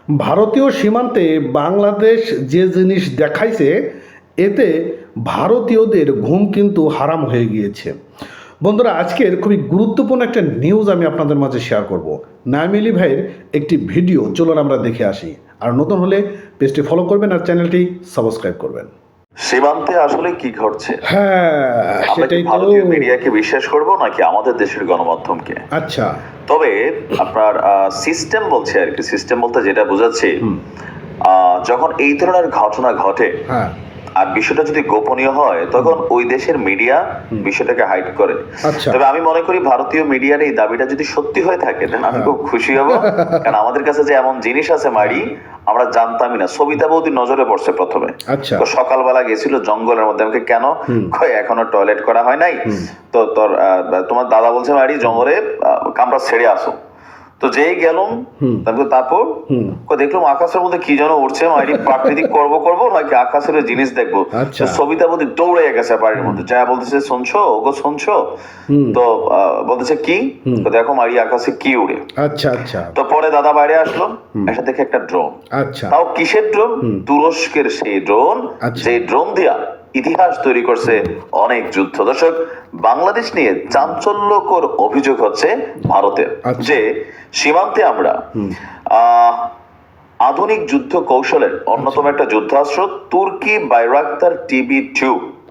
ভারতীয় সীমান্তে বাংলাদেশ যে জিনিস দেখাইছে এতে ভারতীয়দের ঘুম কিন্তু হারাম হয়ে গিয়েছে। বন্ধুরা, আজকের খুবই গুরুত্বপূর্ণ একটা নিউজ আমি আপনাদের মাঝে শেয়ার করব। নাঈম আলী ভাইয়ের একটি ভিডিও, চলুন আমরা দেখে আসি। আর নতুন হলে পেজটি ফলো করবেন আর চ্যানেলটি সাবস্ক্রাইব করবেন। সীমান্তে আসলে কি ঘটছে? হ্যাঁ, সেটাই তো। ভারতীয় মিডিয়াকে বিশ্বাস করব নাকি আমাদের দেশের গণমাধ্যমকে? আচ্ছা, তবে আপনার সিস্টেম বলছে আর কি, সিস্টেম বলতে যেটা বোঝাচ্ছি, যখন এই ধরনের ঘটনা ঘটে হ্যাঁ, আর বিষয়টা যদি গোপনীয় হয় তখন ওই দেশের মিডিয়া বিষয়টাকে হাইড করে। আচ্ছা। তবে আমি মনে করি ভারতীয় মিডিয়ার এই দাবিটা যদি সত্যি হয়ে থাকে দেন আমি খুব খুশি হব, কারণ আমাদের কাছে যে এমন জিনিস আছে মারি আমরা জানতামই না। সবিতা বৌদি নজরে পড়ছে প্রথমে। আচ্ছা। তো সকালবেলা গেছিল জঙ্গলের মধ্যে, আমাকে কেন কয় এখনো টয়লেট করা হয় নাই, তো তোমার দাদা বলছে মারি জঙ্গলে কামড়া ছেড়ে আসো। তো যেই গেলাম তারপর দেখলাম আকাশের মধ্যে কি যেন উঠছে, মাইরি প্রাকৃতিক করবো নাকি আকাশের জিনিস দেখবো। আচ্ছা। সবিতা বলতে দৌড়ে গেছে বাড়ির মধ্যে, যা বলতেছে শুনছো ওগো শুনছো, তো বলতেছে কি, তো দেখো মারি আকাশে কি উড়ে। আচ্ছা আচ্ছা। তো পরে দাদা বাইরে আসলো, এসে দেখে একটা ড্রোন। আচ্ছা। তাও কিসের ড্রোন? তুরস্কের সেই ড্রোন, আচ্ছা। যে ড্রোন দিয়া ইতিহাস তৈরি করছে অনেক যুদ্ধ। দর্শক, বাংলাদেশ নিয়ে চাঞ্চল্যকর অভিযোগ হচ্ছে ভারতের, আচ্ছা। যে সীমান্তে আমরা আধুনিক যুদ্ধ কৌশলের অন্যতম একটা যুদ্ধাস্ত্র তুর্কি বাইরাক্তার TB2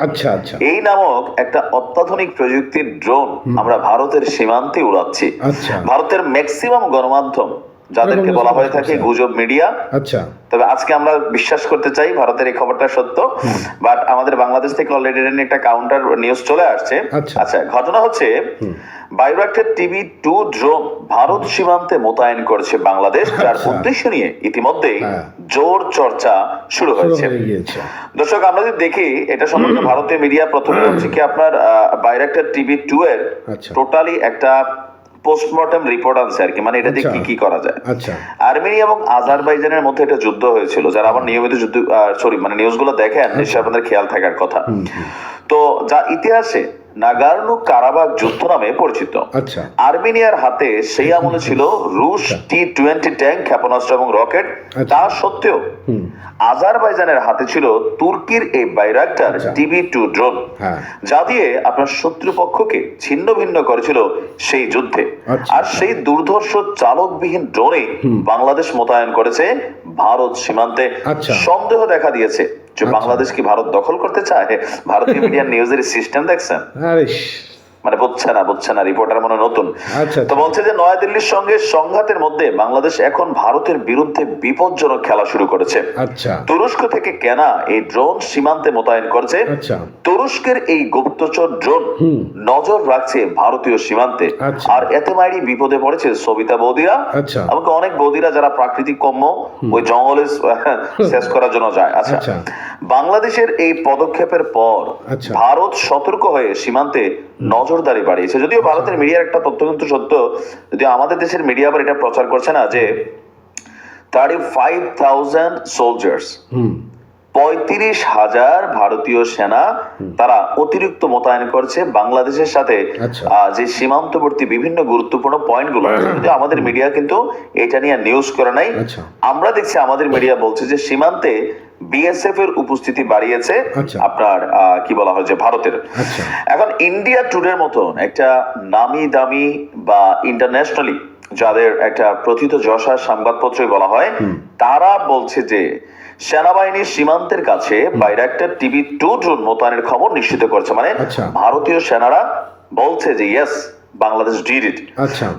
আচ্ছা আচ্ছা। এই নামক একটা অত্যাধুনিক প্রযুক্তির ড্রোন আমরা ভারতের সীমান্তে উড়াচ্ছি। আচ্ছা। ভারতের ম্যাক্সিমাম গণমাধ্যম, যাদেরকে বলা হয়ে থাকে গুজব মিডিয়া, আচ্ছা, তবে আজকে আমরা বিশ্বাস করতে চাই ভারতের এই খবরটা সত্য, বাট আমাদের বাংলাদেশ থেকে অলরেডি একটা কাউন্টার নিউজ চলে আসছে। আচ্ছা, ঘটনা হচ্ছে বাইরাক্টার TB2 ড্রোন ভারত সীমান্তে মোতায়েন করেছে বাংলাদেশ, যার উদ্দেশ্য নিয়ে ইতিমধ্যে জোর চর্চা শুরু হয়েছে। দর্শক, আমরা যদি দেখি এটা সম্পর্কে ভারতীয় মিডিয়া প্রথমে হচ্ছে কি আপনার বাইরাক্টার TB2 এর টোটালি একটা পোস্টমর্টম রিপোর্ট আনছে আর কি, মানে এটা দিয়ে কি করা যায়। আর্মেনিয়া এবং আজারবাইজানের মধ্যে একটা যুদ্ধ হয়েছিল, যারা আবার নিয়মিত যুদ্ধ মানে নিউজগুলো দেখেন নিশ্চয়ই আপনাদের খেয়াল থাকার কথা। তো যা ইতিহাসে নাগার্নো কারাবাখ যুদ্ধ নামে পরিচিত। আর্মেনিয়ার হাতে সেই আমলে ছিল রুশ T-20 ট্যাঙ্ক, ক্ষেপণাস্ত্র এবং রকেট। তা সত্ত্বেও আজারবাইজানের হাতে ছিল তুর্কির এই বাইরাক্টার TB2 ড্রোন, যা দিয়ে আপনার শত্রুপক্ষকে ছিন্ন ভিন্ন করেছিল সেই যুদ্ধে। আর সেই দুর্ধর্ষ চালকবিহীন ড্রোনে বাংলাদেশ মোতায়েন করেছে ভারত সীমান্তে। সন্দেহ দেখা দিয়েছে যে বাংলাদেশ কি ভারত দখল করতে চায়। ভারতীয় মিডিয়ার নিউজের সিস্টেম দেখছেন, মানে বুঝছে না রিপোর্টার মনে নতুন। তো বলছে যে নয়াদিল্লির সঙ্গে সংঘাতের মধ্যে বাংলাদেশ এখন ভারতের বিরুদ্ধে বিপজ্জনক খেলা শুরু করেছে। তুরস্ক থেকে কেনা এই ড্রোন সীমান্তে মোতায়েন করছে। তুরস্কের এই গুপ্তচর ড্রোন নজর রাখছে ভারতীয় সীমান্তে। আর এতে মাইরি বিপদে পড়েছে সবিতা বৌদিরা, আমাকে অনেক বৌদিরা যারা প্রাকৃতিক কর্ম ওই জঙ্গলে শেষ করার জন্য যায়। আচ্ছা, বাংলাদেশের এই পদক্ষেপের পর ভারত সতর্ক হয়ে সীমান্তে নজরদারি বাড়িয়েছে। যদিও ভারতের মিডিয়ার একটা তথ্য কিন্তু সত্য, যদিও আমাদের দেশের মিডিয়া আবার এটা প্রচার করছে না, যে 35,000 সোলজার্স, 35,000 ভারতীয় সেনা তারা অতিরিক্ত মোতায়েন করছে বাংলাদেশের সাথে যে সীমান্তবর্তী বিভিন্ন গুরুত্বপূর্ণ পয়েন্ট গুলো। যদিও আমাদের মিডিয়া কিন্তু এটা নিয়ে নিউজ করে নাই। আমরা দেখছি আমাদের মিডিয়া বলছে যে সীমান্তে BSF এর উপস্থিতি বাড়িয়েছে আপনার কি বলা হয় যে ভারতের। এখন ইন্ডিয়া টুডের মতন একটা নামি দামি বা ইন্টারন্যাশনালি যাদের একটা প্রথিত যশা সংবাদপত্রই বলা হয়, তারা বলছে যে সেনাবাহিনীর সীমান্তের কাছে বাইরাক্টার TB2 ড্রোন মোতায়েনের খবর নিশ্চিত করছে। মানে ভারতীয় সেনারা বলছে যে ইয়েস, বাংলাদেশ ডিড ইট।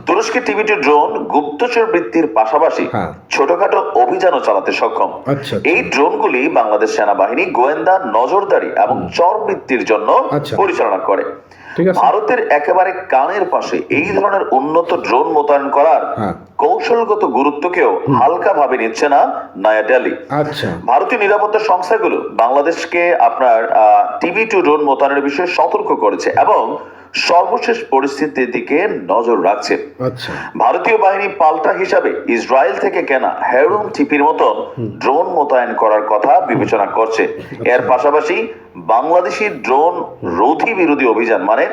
তুরস্কের TB2 ড্রোন গুপ্তচর বৃত্তির পাশাপাশি ছোটখাটো অভিযানও চালাতে সক্ষম। এই ড্রোনগুলি বাংলাদেশ সেনাবাহিনী গোয়েন্দা, নজরদারি এবং চর বৃত্তির জন্য পরিচালনা করে। ভারতের একেবারে কানের পাশে এই ধরনের উন্নত ড্রোন মোতায়েন করার কৌশলগত গুরুত্বকেও হালকা ভাবে নিচ্ছে না নয়াদিল্লি। ভারতীয় নিরাপত্তা সংস্থাগুলো বাংলাদেশকে আপনার TB2 ড্রোন মোতায়েনের বিষয়ে সতর্ক করেছে এবং সর্বশেষ পরিস্থিতির দিকে নজর রাখছে। ভারতীয় বাহিনী পাল্টা হিসাবে ইসরায়েল থেকে কেনা হেরুন টিপির মতো ড্রোন মোতায়েন করার কথা বিবেচনা করছে। এর পাশাপাশি বাংলাদেশি ড্রোন রোধী বিরোধী অভিযান, মানে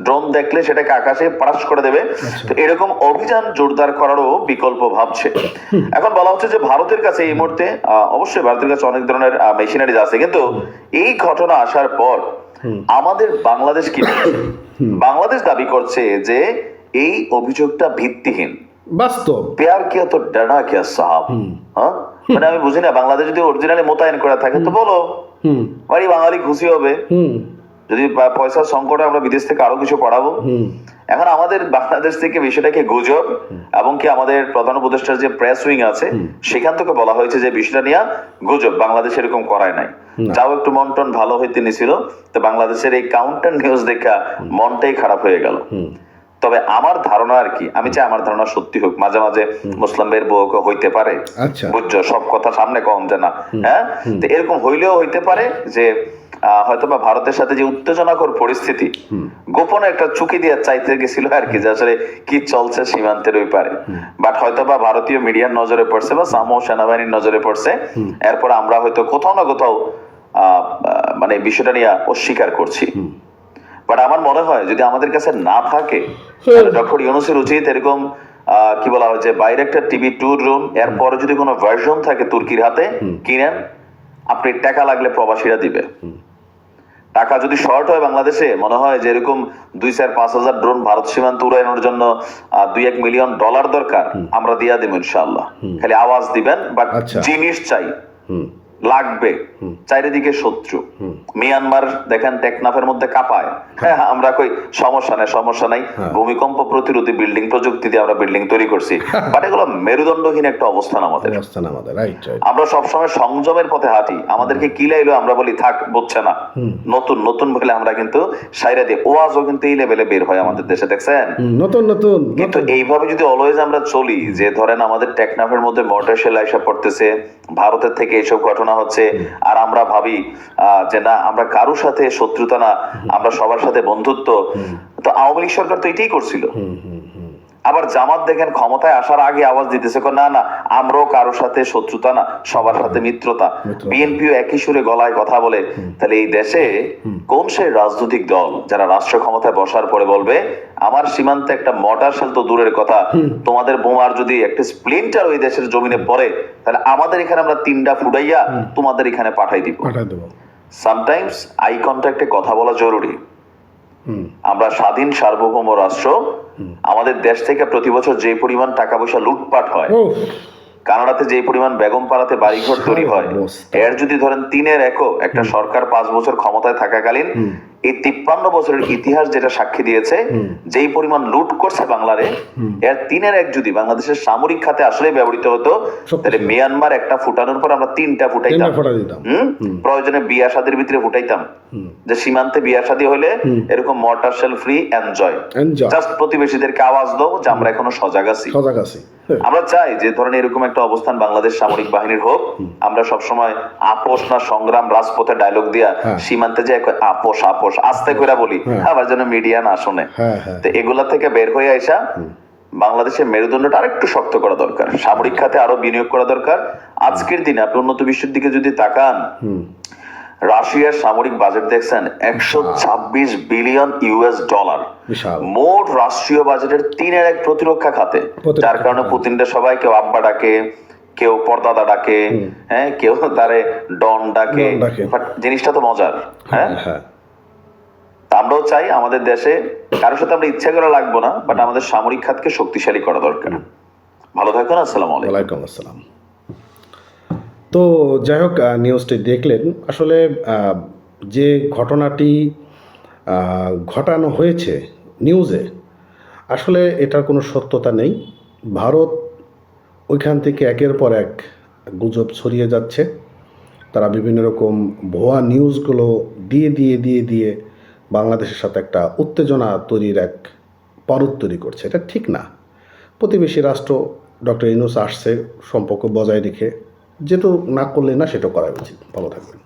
ড্রোন দেখলে সেটাকে আকাশে পারাস করে দেবে, তো এরকম অভিযান জোরদার করারও বিকল্প ভাবছে। এখন বলা হচ্ছে যে ভারতের কাছে এই মুহূর্তে অবশ্যই ভারতের কাছে অনেক ধরনের মেশিনারিজ আছে, কিন্তু এই ঘটনা আসার পর আমাদের বাংলাদেশ কি বাংলাদেশ দাবি করছে যে এই অভিযোগটা ভিত্তিহীন, বাস্তব। প্যার কিয়া তো ডানা কিয়া সাহাব। হ্যাঁ, মানে আমি বুঝি না, বাংলাদেশ যদি অরিজিনালি মোতায়েন করা থাকে তো বলো, বাড়ি বাঙালি খুশি হবে। যদি পয়সার সংকটে আমরা বিদেশ থেকে আরো কিছু পড়াবো। এখন আমাদের বাংলাদেশ থেকে বিষয়টাকে গুজব, এবং কি আমাদের প্রধান উপদেষ্টার যে প্রেস উইং আছে সেখান থেকে বলা হয়েছে যে বিষয়টা নিয়ে গুজব, বাংলাদেশ এরকম করায় নাই। যাও একটু মন টন ভালো হইতে নিছিল, তো বাংলাদেশের এই কাউন্টার নিউজ দেখা মনটাই খারাপ হয়ে গেল। তবে আমার ধারণা আর কি, আমি চাই আমার ধারণা সত্যি হোক, মাঝে মাঝে মুসলিমের বউ হইতে পারে, বুঝছো, সব কথা সামনে কম যে না। হ্যাঁ, তো এরকম হইলেও হইতে পারে যে হয়তো বা ভারতের সাথে যে উত্তেজনাকর পরিস্থিতি গোপনে একটা চুকি দিয়ে চাইতে গেছিল আর কি, যে আসলে কি চলছে সীমান্তের ওই পারে, বাট হয়তো বা ভারতীয় মিডিয়ার নজরে পড়ছে বা সামো সেনাবাহিনীর নজরে পড়ছে, এরপর আমরা হয়তো কোথাও না কোথাও মানে বিষয়টা নিয়ে অস্বীকার করছি। বাট আমার মনে হয় যদি আমাদের কাছে না থাকে, ডক্টর ইউনূসের উচিত এরকম কি বলা হয় যে বাইরেক্টর TB2 ড্রোন, এরপরে যদি কোনো ভার্সন থাকে তুর্কির হাতে কিনেন, আপনি টাকা লাগলে প্রবাসীরা দিবে। টাকা যদি শর্ট হয় বাংলাদেশে, মনে হয় যে এরকম 2,000-5,000 ড্রোন ভারত সীমান্ত উড়ানোর জন্য $2-1 মিলিয়ন দরকার, আমরা দিয়া দেব ইনশাআল্লাহ। খালি আওয়াজ দিবেন, বাট জিনিস চাই, লাগবে। চারিদিকে শত্রু, মিয়ানমার দেখেন টেকনাফের মধ্যে কাঁপায়, হ্যাঁ আমরা কই সমস্যা নাই, ভূমিকম্প প্রতিরোধী বিল্ডিং প্রযুক্তি দিয়ে আমরা বিল্ডিং তৈরি করছি, বাট এগুলো মেরুদণ্ডহীন একটা অবস্থান আমাদের। আমরা সবসময় সংযমের পথে হাঁটি, আমাদেরকে কি লাইলো আমরা বলি থাক, বুঝছে না, নতুন বলে আমরা কিন্তু সাইরা দিই। ওয়াজও কিন্তু এই লেভেলে বের হয় আমাদের দেশে, দেখছেন, নতুন। কিন্তু এইভাবে যদি অলওয়েজ আমরা চলি, যে ধরেন আমাদের টেকনাফের মধ্যে মর্টার শেল আইসা পড়তেছে, ভারতের থেকে এইসব ঘটনা হচ্ছে, আর আমরা ভাবি যে না আমরা কারোর সাথে শত্রুতা না, আমরা সবার সাথে বন্ধুত্ব। তো আওয়ামী লীগ সরকার তো এটাই করছিল। আবার জামাত দেখেন ক্ষমতায় আসার আগে আওয়াজ দিতেছে না আমরাও কারোর সাথে শত্রুতা না, সবার সাথে মিত্রতা। বিএনপিও একই সুরে গলায় কথা বলে। তাহলে এই দেশে কোন সেই রাজনৈতিক দল যারা রাষ্ট্র ক্ষমতায় বসার পরে বলবে আমার সীমান্তে একটা মর্টার শেল তো দূরের কথা, তোমাদের বোমার যদি একটা স্প্লিন্টার ওই দেশের জমিনে পড়ে, তাহলে আমাদের এখানে আমরা 3টা ফুটাইয়া তোমাদের এখানে পাঠাই দিব। সামটাইমস আই কন্টাক্টে কথা বলা জরুরি। আমরা স্বাধীন সার্বভৌম রাষ্ট্র, আমাদের দেশ থেকে প্রতি বছর যে পরিমাণ টাকা পয়সা লুটপাট হয়, কানাডাতে যে পরিমাণ বেগম পাড়াতে বাড়িঘর তৈরি হয়, এর যদি ধরেন 3/1 একটা সরকার 5 বছর ক্ষমতায় থাকাকালীন এই 53 বছরের ইতিহাস যেটা সাক্ষী দিয়েছে, যেই পরিমাণ লুট করছে বাংলারে, এর 3/1 যদি বাংলাদেশের সামরিক খাতে আসলে ব্যবহৃত হতো, তাহলে মিয়ানমার একটা ফুটানোর পর আমরা 3টা ফুটাইতাম। প্রয়োজনে বিয়া শাদীর ভিতরে ফুটাইতাম, যে সীমান্তে বিয়া শাদী হলে এরকম mortar shell free enjoy, just প্রতিবেশীদেরকে আওয়াজ দাও যে আমরা এখনো সজাগ আছি। আমরা চাই যে ধরেন এরকম একটা অবস্থান বাংলাদেশ সামরিক বাহিনীর হোক। আমরা সবসময় আপোষ না সংগ্রাম রাজপথে ডায়লগ দিয়া সীমান্তে যে আপোষ আস্তে করে বলি, আবার যেন মিডিয়া না শুনে। তো এগুলা থেকে বের হয়ে আসা বাংলাদেশের মেরুদণ্ডটা আরেকটু শক্ত করা দরকার, সামরিক খাতে আরো বিনিয়োগ করা দরকার। আজকের দিনে আপনি উন্নত বিশ্বের দিকে যদি তাকান, রাশিয়ার সামরিক বাজেট দেখছেন $126 বিলিয়ন। মোট রাষ্ট্রীয় বাজেটের 3/1 প্রতিরক্ষা খাতে, যার কারণে পুতিনরা সবাই কেউ আব্বা ডাকে, কেউ পর্দাদা ডাকে, হ্যাঁ কেউ তারে ডন ডাকে, বাট জিনিসটা তো মজার। হ্যাঁ, আমরাও চাই আমাদের দেশে কারোর সাথে আমরা ইচ্ছা করে লাগবো না, বাট আমাদের সামরিক খাতকে শক্তিশালী করা দরকার। ভালো থাকুন, আসসালামু আলাইকুম। আসসালাম। তো যাই হোক, নিউজটি দেখলেন। আসলে যে ঘটনাটি ঘটানো হয়েছে নিউজে, আসলে এটার কোনো সত্যতা নেই। ভারত ওইখান থেকে একের পর এক গুজব ছড়িয়ে যাচ্ছে। তারা বিভিন্ন রকম ভুয়া নিউজগুলো দিয়ে বাংলাদেশের সাথে একটা উত্তেজনা তৈরির এক পারদ তৈরি করছে। এটা ঠিক না। প্রতিবেশী রাষ্ট্র, ডক্টর ইউনূস আসছে সম্পর্ক বজায় রেখে, যেটা না করলে না সেটা করা উচিত। ভালো থাকবেন।